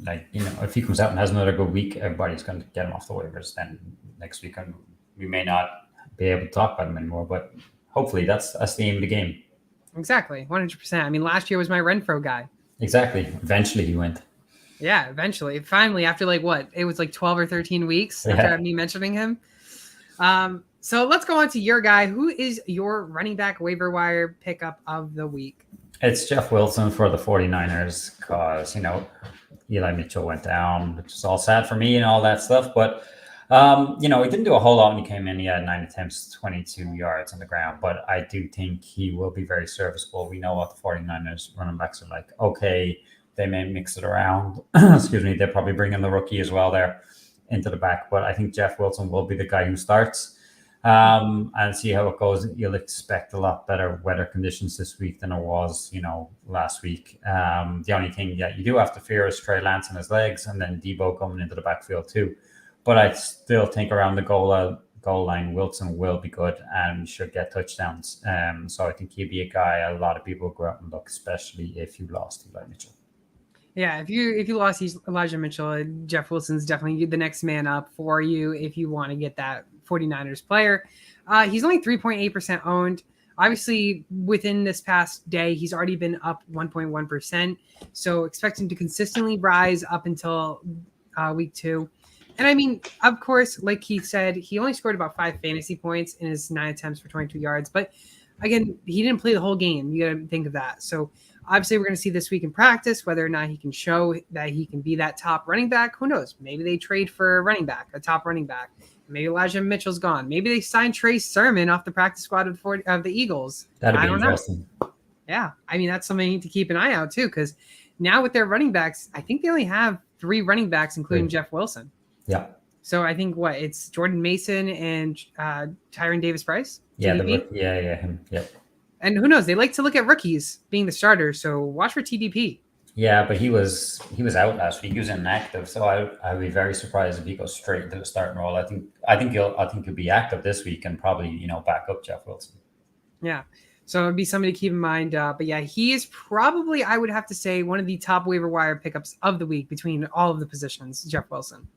Speaker 2: if he comes out and has another good week, everybody's going to get him off the waivers. Then next week, we may not be able to talk about him anymore. But hopefully, that's the aim of the game.
Speaker 1: Exactly, 100%. I mean, last year was my Renfro guy.
Speaker 2: Exactly. Eventually, he went.
Speaker 1: Yeah, eventually. Finally, after it was 12 or 13 weeks after me mentioning him. So let's go on to your guy. Who is your running back waiver wire pickup of the week?
Speaker 2: It's Jeff Wilson for the 49ers because, Eli Mitchell went down, which is all sad for me and all that stuff. But, he didn't do a whole lot when he came in. He had 9 attempts, 22 yards on the ground. But I do think he will be very serviceable. We know what the 49ers running backs are like. Okay, they may mix it around. Excuse me. They'll probably bring in the rookie as well there into the back. But I think Jeff Wilson will be the guy who starts. And see how it goes. You'll expect a lot better weather conditions this week than it was, last week. The only thing that you do have to fear is Trey Lance and his legs, and then Debo coming into the backfield too. But I still think around the goal line, Wilson will be good and should get touchdowns. So I think he'd be a guy a lot of people go out and look, especially if you lost Eli Mitchell.
Speaker 1: Yeah, if you lost Elijah Mitchell, Jeff Wilson's definitely the next man up for you if you want to get that 49ers player. He's only 3.8% owned. Obviously, within this past day, he's already been up 1.1%. So expect him to consistently rise up until week 2. And I mean, of course, like he said, he only scored about 5 fantasy points in his 9 attempts for 22 yards. But again, he didn't play the whole game. You got to think of that. So obviously, we're going to see this week in practice whether or not he can show that he can be that top running back. Who knows? Maybe they trade for a top running back. Maybe Elijah Mitchell's gone. Maybe they sign Trey Sermon off the practice squad of the Eagles.
Speaker 2: That'd be interesting.
Speaker 1: Yeah, I mean, that's something you need to keep an eye out too, because now with their running backs, I think they only have 3 running backs, including Jeff Wilson.
Speaker 2: Yeah.
Speaker 1: So I think it's Jordan Mason and Tyron Davis-Price.
Speaker 2: Yeah, him. Yep.
Speaker 1: And who knows? They like to look at rookies being the starter, so watch for TDP.
Speaker 2: Yeah, but he was out last week. He was inactive, so I'd be very surprised if he goes straight into the starting role. I think he'll be active this week and probably back up Jeff Wilson.
Speaker 1: Yeah, so it'd be something to keep in mind. But yeah, he is probably, I would have to say, one of the top waiver wire pickups of the week between all of the positions. Jeff Wilson.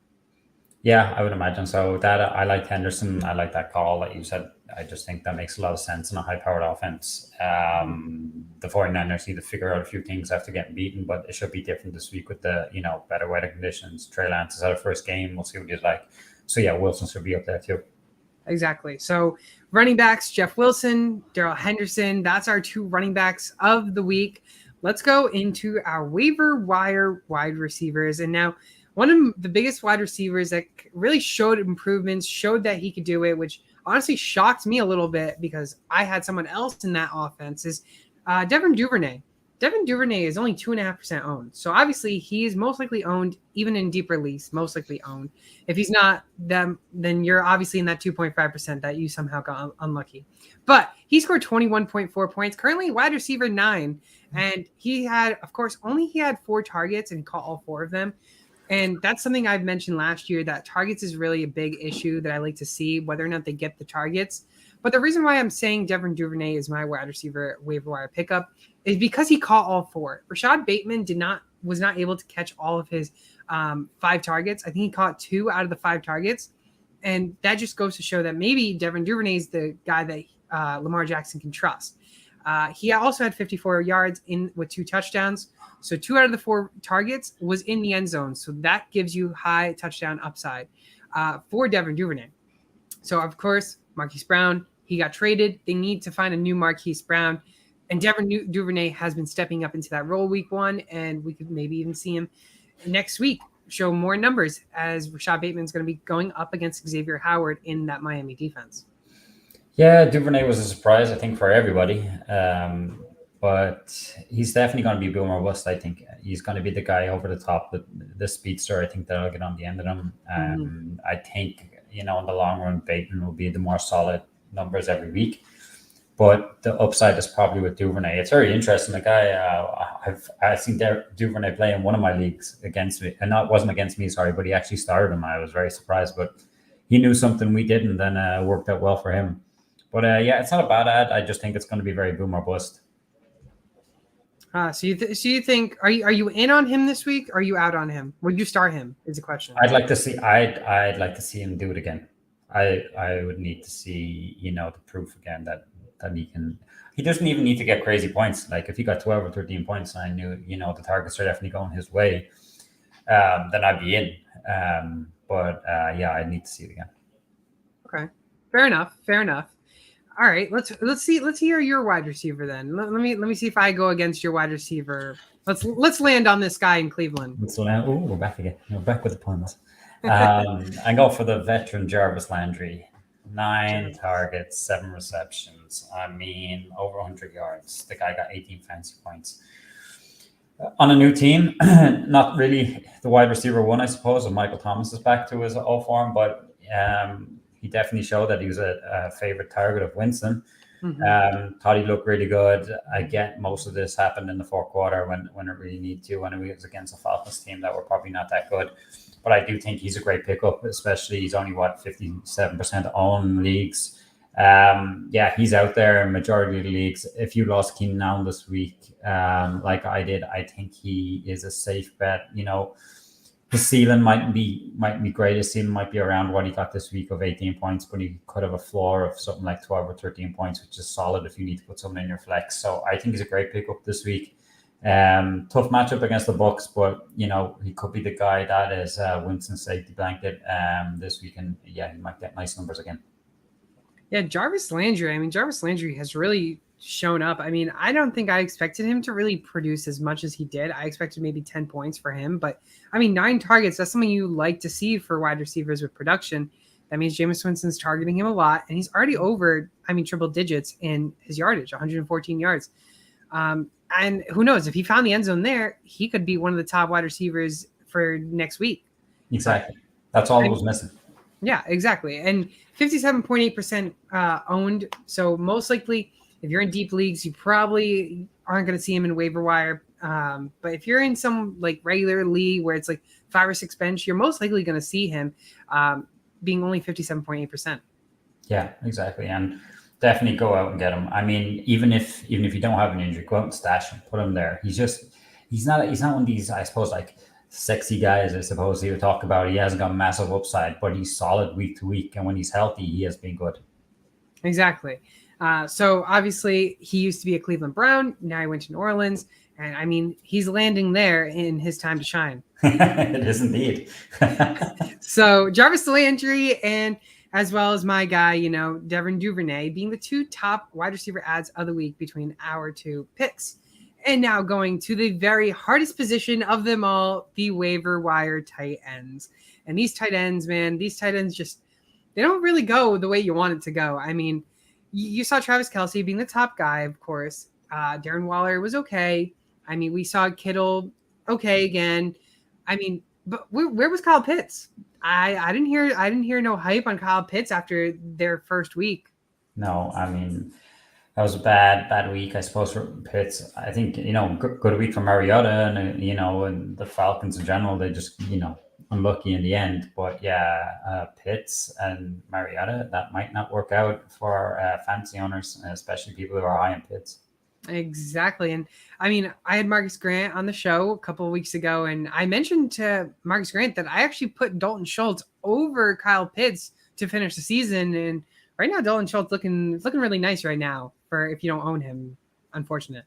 Speaker 2: Yeah, I would imagine so. That I like Henderson. I like that call that you said. I just think that makes a lot of sense in a high-powered offense. The 49ers need to figure out a few things after getting beaten, but it should be different this week with the better weather conditions. Trey Lance is out first game. We'll see what he's like. So yeah, Wilson should be up there too.
Speaker 1: Exactly. So running backs, Jeff Wilson, Darrell Henderson. That's our 2 running backs of the week. Let's go into our waiver wire wide receivers. And now, one of the biggest wide receivers that really showed improvements, showed that he could do it, which honestly shocked me a little bit because I had someone else in that offense, is Devon Duvernay. Devon Duvernay is only 2.5% owned. So obviously he is most likely owned, even in deep release, most likely owned. If he's not them, then you're obviously in that 2.5% that you somehow got unlucky. But he scored 21.4 points, currently wide receiver 9. And he had 4 targets and he caught all 4 of them. And that's something I've mentioned last year, that targets is really a big issue that I like to see, whether or not they get the targets. But the reason why I'm saying Devon Duvernay is my wide receiver waiver wire pickup is because he caught all 4. Rashad Bateman was not able to catch all of his 5 targets. I think he caught 2 out of the 5 targets. And that just goes to show that maybe Devon Duvernay is the guy that Lamar Jackson can trust. He also had 54 yards with 2 touchdowns. So 2 out of the 4 targets was in the end zone. So that gives you high touchdown upside for Devon Duvernay. So, of course, Marquise Brown, he got traded. They need to find a new Marquise Brown. And Devon Duvernay has been stepping up into that role week 1. And we could maybe even see him next week show more numbers as Rashad Bateman's going to be going up against Xavier Howard in that Miami defense.
Speaker 2: Yeah, Duvernay was a surprise, I think, for everybody. But he's definitely going to be boom or bust, I think. He's going to be the guy over the top, the speedster, I think, that'll get on the end of them. I think, in the long run, Bateman will be the more solid numbers every week. But the upside is probably with Duvernay. It's very interesting. The guy, I've seen Duvernay play in one of my leagues against me. And it wasn't against me, sorry, but he actually started him. I was very surprised. But he knew something we didn't, and it worked out well for him. But yeah, it's not a bad ad. I just think it's going to be very boom or bust.
Speaker 1: So you think are you in on him this week? Or are you out on him? Would you start him? Is the question.
Speaker 2: I'd like to see him do it again. I would need to see the proof again that he can. He doesn't even need to get crazy points. Like if he got 12 or 13 points, and I knew the targets are definitely going his way, then I'd be in. But yeah, I need to see it again.
Speaker 1: Okay, fair enough. All right, let's hear your wide receiver then. Let me see if I go against your wide receiver. Let's land on this guy in Cleveland.
Speaker 2: So now, we're back again. We're back with the puns. I go for the veteran Jarvis Landry. 9 targets, 7 receptions. I mean, over 100 yards. The guy got 18 fantasy points. On a new team, not really the wide receiver one, I suppose. And Michael Thomas is back to his old form, but he definitely showed that he was a favorite target of Winston. Thought he looked really good. I get most of this happened in the fourth quarter when it really needed to, when it was against a Falcons team that were probably not that good. But I do think he's a great pickup, especially he's only 57% owned leagues. He's out there in majority of the leagues. If you lost Keenan Allen this week, like I did, I think he is a safe bet. You know, his ceiling might be great. His ceiling might be around what he got this week of 18 points, but he could have a floor of something like 12 or 13 points, which is solid if you need to put someone in your flex. So I think he's a great pickup this week. Tough matchup against the Bucs, but you know, he could be the guy that is Winston's safety blanket this week, and he might get nice numbers again.
Speaker 1: Yeah, Jarvis Landry. I mean, Jarvis Landry has really shown up. I mean, I don't think I expected him to really produce as much as he did. I expected maybe 10 points for him, but I mean, 9 targets, that's something you like to see for wide receivers with production. That means Jameis Winston's targeting him a lot, and he's already over, triple digits in his yardage, 114 yards. And who knows, if he found the end zone there, he could be one of the top wide receivers for next week.
Speaker 2: Exactly. That's all that was missing.
Speaker 1: Yeah, exactly. And 57.8% owned. So most likely, if you're in deep leagues, you probably aren't going to see him in waiver wire. But if you're in some like regular league where it's like 5 or 6 bench, you're most likely going to see him being only 57.8%.
Speaker 2: Yeah, exactly. And definitely go out and get him. I mean, even if you don't have an injury, go out and stash him, put him there. He's not one of these, I suppose, like sexy guys, I suppose he would talk about. He hasn't got massive upside, but he's solid week to week. And when he's healthy, he has been good. Exactly.
Speaker 1: So obviously he used to be a Cleveland Brown. Now he went to New Orleans. And I mean, he's landing there in his time to shine.
Speaker 2: It is indeed.
Speaker 1: So Jarvis Landry and as well as my guy, Devon Duvernay being the 2 top wide receiver ads of the week between our 2 picks. And now going to the very hardest position of them all, the waiver wire tight ends. And these tight ends, man, just, they don't really go the way you want it to go. I mean, you saw Travis Kelce being the top guy, of course. Darren Waller was okay. I mean, we saw Kittle okay again. I mean, but where was Kyle Pitts? I didn't hear no hype on Kyle Pitts after their first week.
Speaker 2: No, I mean, that was a bad week, I suppose, for Pitts. I think, good week for Mariota and, and the Falcons in general. They just, unlucky in the end. But yeah, Pitts and Mariota, that might not work out for fantasy owners, especially people who are high in Pitts.
Speaker 1: Exactly. And I mean, I had Marcus Grant on the show a couple of weeks ago, and I mentioned to Marcus Grant that I actually put Dalton Schultz over Kyle Pitts to finish the season. And right now, Dalton Schultz looking really nice right now for if you don't own him. Unfortunate.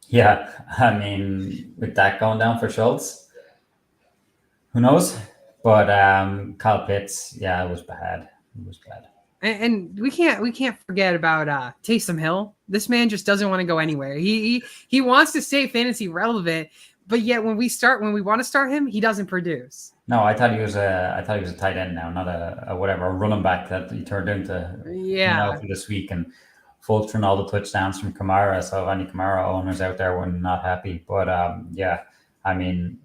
Speaker 2: Yeah. I mean, with that going down for Schultz, who knows? But Kyle Pitts, yeah, it was bad.
Speaker 1: And we can't forget about Taysom Hill. This man just doesn't want to go anywhere. He wants to stay fantasy relevant, but yet when we want to start him, he doesn't produce.
Speaker 2: No, I thought he was a tight end now, not a running back that he turned into. For this week and filtering all the touchdowns from Kamara. So if any Kamara owners out there were not happy, but I mean,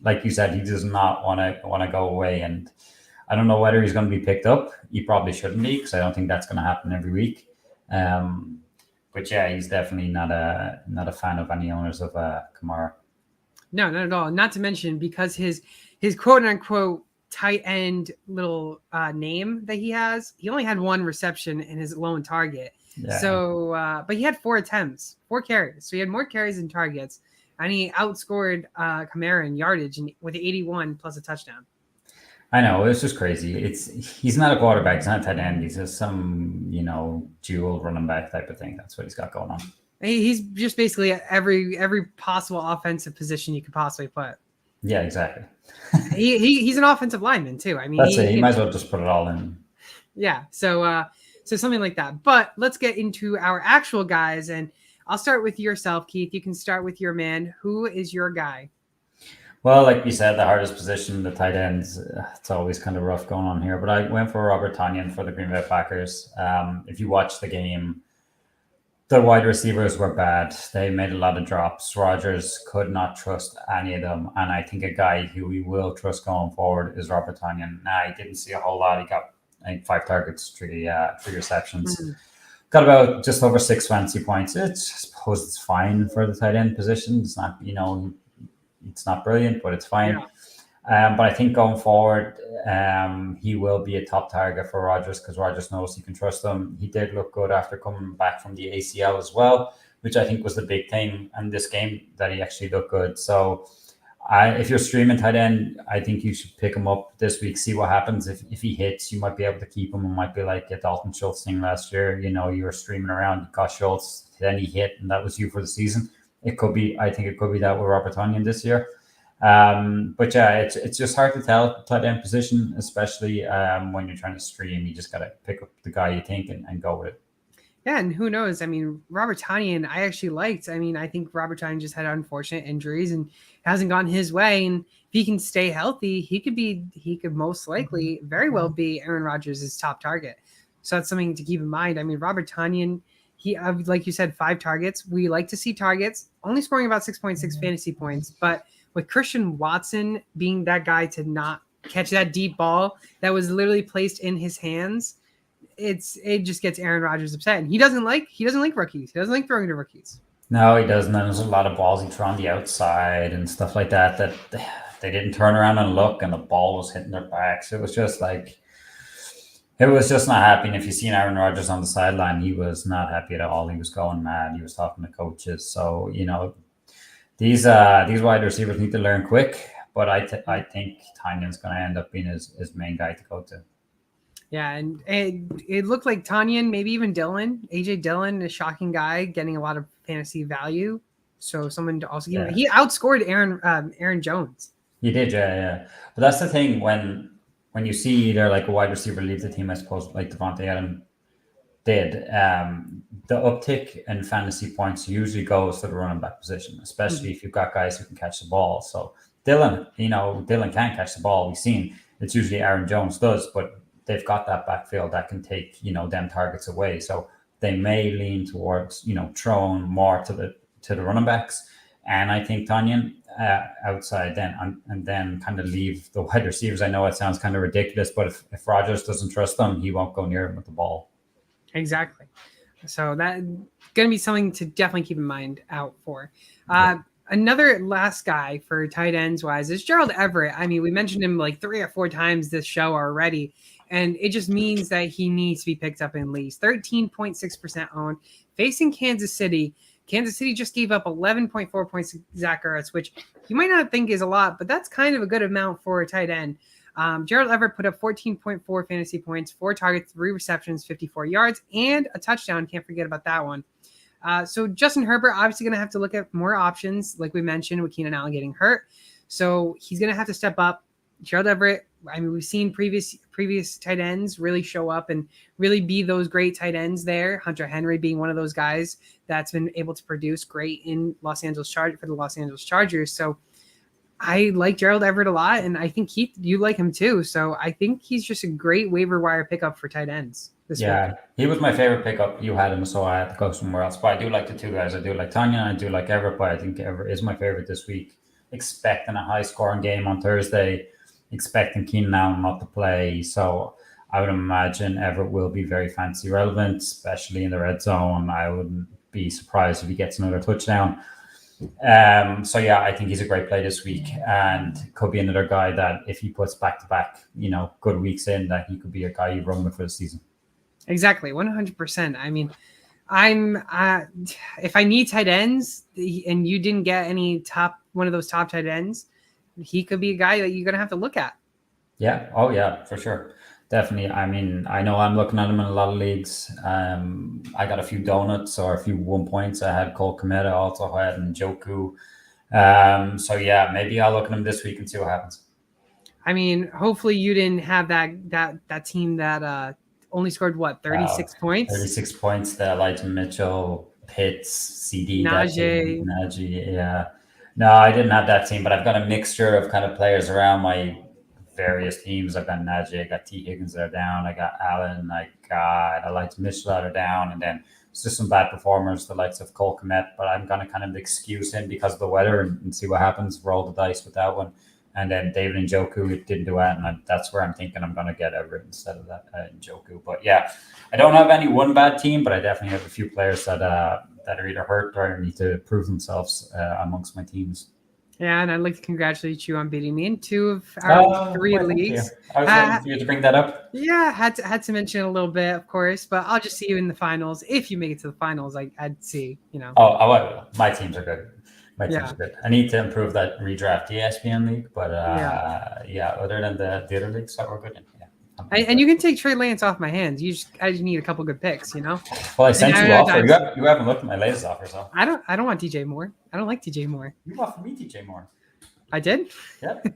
Speaker 2: like you said, he does not want to go away. And I don't know whether he's going to be picked up. He probably shouldn't be, because I don't think that's going to happen every week. But yeah, he's definitely not a fan of any owners of Kamara.
Speaker 1: No, not at all. Not to mention because his quote unquote tight end little name that he has, he only had 1 reception in his lone target. Yeah. So, but he had 4 attempts, 4 carries. So he had more carries than targets, and he outscored Kamara in yardage with 81 plus a touchdown.
Speaker 2: I know, it's just crazy. He's not a quarterback. He's not a tight end. He's just some, dual running back type of thing. That's what he's got going on.
Speaker 1: He's just basically every possible offensive position you could possibly put.
Speaker 2: Yeah, exactly.
Speaker 1: he's an offensive lineman too. I mean,
Speaker 2: he might as well just put it all in.
Speaker 1: Yeah. So So something like that. But let's get into our actual guys. And I'll start with yourself, Keith. You can start with your man. Who is your guy?
Speaker 2: Well, like you said, the hardest position, the tight ends, it's always kind of rough going on here. But I went for Robert Tanyan for the Green Bay Packers. If you watch the game, the wide receivers were bad. They made a lot of drops. Rodgers could not trust any of them. And I think a guy who we will trust going forward is Robert Tanyan. Now, I didn't see a whole lot. He got, I think, 5 targets, 3 receptions. Mm-hmm. Got about just over 6 fantasy points. I suppose it's fine for the tight end position. It's not, it's not brilliant, but it's fine. Yeah. But I think going forward, he will be a top target for Rodgers because Rodgers knows he can trust him. He did look good after coming back from the ACL as well, which I think was the big thing in this game, that he actually looked good. So if you're streaming tight end, I think you should pick him up this week, see what happens. If he hits, you might be able to keep him. It might be like a Dalton Schultz thing last year. You were streaming around, you got Schultz, then he hit, and that was you for the season. I think it could be that with Robert Tanyan this year. But yeah, it's just hard to tell tight end position, especially when you're trying to stream. You just got to pick up the guy you think and go with it.
Speaker 1: Yeah, and who knows? I mean, Robert Tanyan, I actually liked. I mean, I think Robert Tanyan just had unfortunate injuries and hasn't gone his way. And if he can stay healthy, he could most likely very well be Aaron Rodgers' top target. So that's something to keep in mind. I mean, Robert Tanyan, he, like you said, 5 targets. We like to see targets, only scoring about 6.6 fantasy points. But with Christian Watson being that guy to not catch that deep ball that was literally placed in his hands, it just gets Aaron Rodgers upset. And he doesn't like rookies. He doesn't like throwing to rookies.
Speaker 2: No, he doesn't. And there's a lot of balls he threw on the outside and stuff like that they didn't turn around and look, and the ball was hitting their backs. It was just like, it was just not happy. And if you've seen Aaron Rodgers on the sideline, he was not happy at all. He was going mad. He was talking to coaches. So, these wide receivers need to learn quick. But I think Tanyan's going to end up being his main guy to go to.
Speaker 1: Yeah, and it looked like Tanyan, maybe even AJ Dillon, a shocking guy, getting a lot of fantasy value. So someone to also give he outscored Aaron Jones.
Speaker 2: He did, yeah. But that's the thing, when you see either like a wide receiver leave the team, I suppose, like Devon Duvernay did, the uptick in fantasy points usually goes to the running back position, especially if you've got guys who can catch the ball. So Dillon can catch the ball. We've seen it's usually Aaron Jones does, but they've got that backfield that can take, them targets away. So they may lean towards, throwing more to the running backs. And I think Tanyan outside then, and then kind of leave the wide receivers. I know it sounds kind of ridiculous, but if Rodgers doesn't trust them, he won't go near him with the ball.
Speaker 1: Exactly. So that's going to be something to definitely keep in mind out for. Another last guy for tight ends wise is Gerald Everett. I mean, we mentioned him like 3 or 4 times this show already, and it just means that he needs to be picked up in leagues. 13.6% owned, facing Kansas City. Kansas City just gave up 11.4 points to Zach Ertz, which you might not think is a lot, but that's kind of a good amount for a tight end. Gerald Everett put up 14.4 fantasy points, 4 targets, 3 receptions, 54 yards, and a touchdown. Can't forget about that one. So Justin Herbert obviously going to have to look at more options, like we mentioned with Keenan Allen getting hurt. So he's going to have to step up. Gerald Everett, I mean, we've seen previous tight ends really show up and really be those great tight ends there. Hunter Henry being one of those guys that's been able to produce great in for the Los Angeles Chargers. So I like Gerald Everett a lot, and I think you like him too. So I think he's just a great waiver wire pickup for tight ends this week.
Speaker 2: He was my favorite pickup. You had him, so I had to go somewhere else. But I do like the 2 guys. I do like Tanyan, and I do like Everett, but I think Everett is my favorite this week. Expecting a high-scoring game on Thursday, expecting Keenan Allen not to play. So I would imagine Everett will be very fantasy relevant, especially in the red zone. I wouldn't be surprised if he gets another touchdown. I think he's a great play this week, and could be another guy that if he puts back-to-back, good weeks in, that he could be a guy you run with for the season.
Speaker 1: Exactly, 100%. I mean, if I need tight ends and you didn't get one of those top tight ends, he could be a guy that you're going to have to look at.
Speaker 2: Yeah. Oh yeah, for sure. Definitely. I mean, I know I'm looking at him in a lot of leagues. I got a few donuts or a few 1 points. I had Cole Kmet, also had Njoku. Maybe I'll look at him this week and see what happens.
Speaker 1: I mean, hopefully you didn't have that team that only scored 36 points.
Speaker 2: 36 points. The Elijah Mitchell, Pitts, CD, Najee. Yeah. No, I didn't have that team, but I've got a mixture of kind of players around my various teams. I've got Najee, I got T. Higgins that are down, I got Allen, I got Elijah Mitchell that are down, and then it's just some bad performers, the likes of Cole Kmet, but I'm going to kind of excuse him because of the weather and see what happens, roll the dice with that one. And then David Njoku didn't do that, and that's where I'm thinking I'm going to get Everett instead of that Njoku. But yeah, I don't have any one bad team, but I definitely have a few players that are either hurt or need to prove themselves amongst my teams.
Speaker 1: Yeah, and I'd like to congratulate you on beating me in 2 of our 3 leagues.
Speaker 2: I was waiting for you to bring that up.
Speaker 1: Yeah, had to mention it a little bit, of course, but I'll just see you in the finals. If you make it to the finals, I'd see,
Speaker 2: Oh, my teams are good. My teams are good. I need to improve that redraft ESPN league, but other than the other leagues that we're good in,
Speaker 1: And you can take Trey Lance off my hands. I just need a couple good picks,
Speaker 2: Well, I sent you offer. You haven't looked at my latest offer, so
Speaker 1: I don't want DJ Moore. I don't like DJ Moore.
Speaker 2: You offered me DJ Moore.
Speaker 1: I did?
Speaker 2: Yep.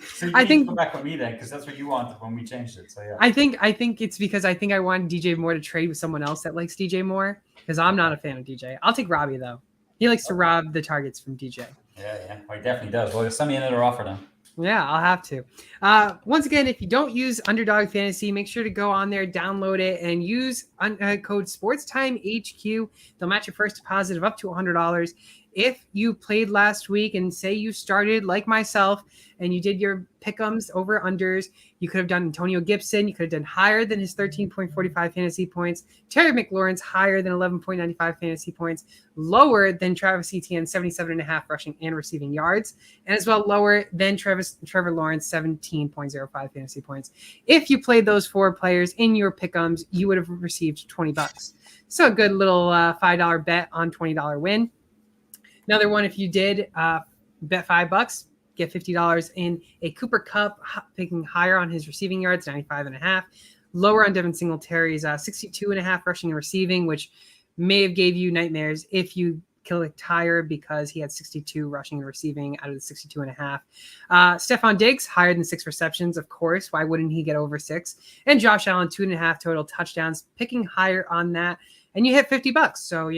Speaker 2: So you need to come back with me then, because that's what you wanted when we changed it. So yeah.
Speaker 1: I think it's because I think I wanted DJ Moore to trade with someone else that likes DJ Moore, because I'm not a fan of DJ. I'll take Robbie though. He likes to rob the targets from DJ.
Speaker 2: Yeah. Well, he definitely does. Well, send me another offer then.
Speaker 1: Yeah, I'll have to. Once again, if you don't use Underdog Fantasy, make sure to go on there, download it, and use code SportsTimeHQ. They'll match your first deposit of up to $100. If you played last week and say you started like myself and you did your pick'ems over unders, you could have done Antonio Gibson. You could have done higher than his 13.45 fantasy points. Terry McLaurin's higher than 11.95 fantasy points. Lower than Travis Etienne, 77.5 rushing and receiving yards. And as well lower than Trevor Lawrence, 17.05 fantasy points. If you played those 4 players in your pick'ems, you would have received $20. So a good little $5 bet on $20 win. Another one, if you did bet $5, get $50 in a Cooper Kupp, picking higher on his receiving yards, 95.5, lower on Devin Singletary's 62.5 rushing and receiving, which may have gave you nightmares if you clicked higher because he had 62 rushing and receiving out of the 62.5. Stephon Diggs, higher than 6 receptions, of course. Why wouldn't he get over 6? And Josh Allen, 2.5 total touchdowns, picking higher on that. And you hit $50. So,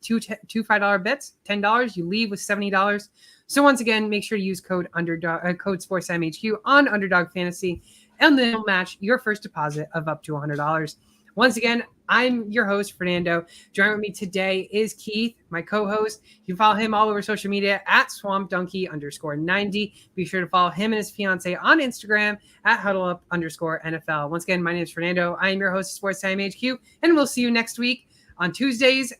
Speaker 1: two $5 bets, $10, you leave with $70. So once again, make sure to use code SportsTimeHQ on Underdog Fantasy, and then it'll match your first deposit of up to $100. Once again, I'm your host, Fernando. Joining with me today is Keith, my co-host. You can follow him all over social media at SwampDonkey_90. Be sure to follow him and his fiance on Instagram at HuddleUp_NFL. Once again, my name is Fernando. I am your host of Sports Time HQ, and we'll see you next week on Tuesdays at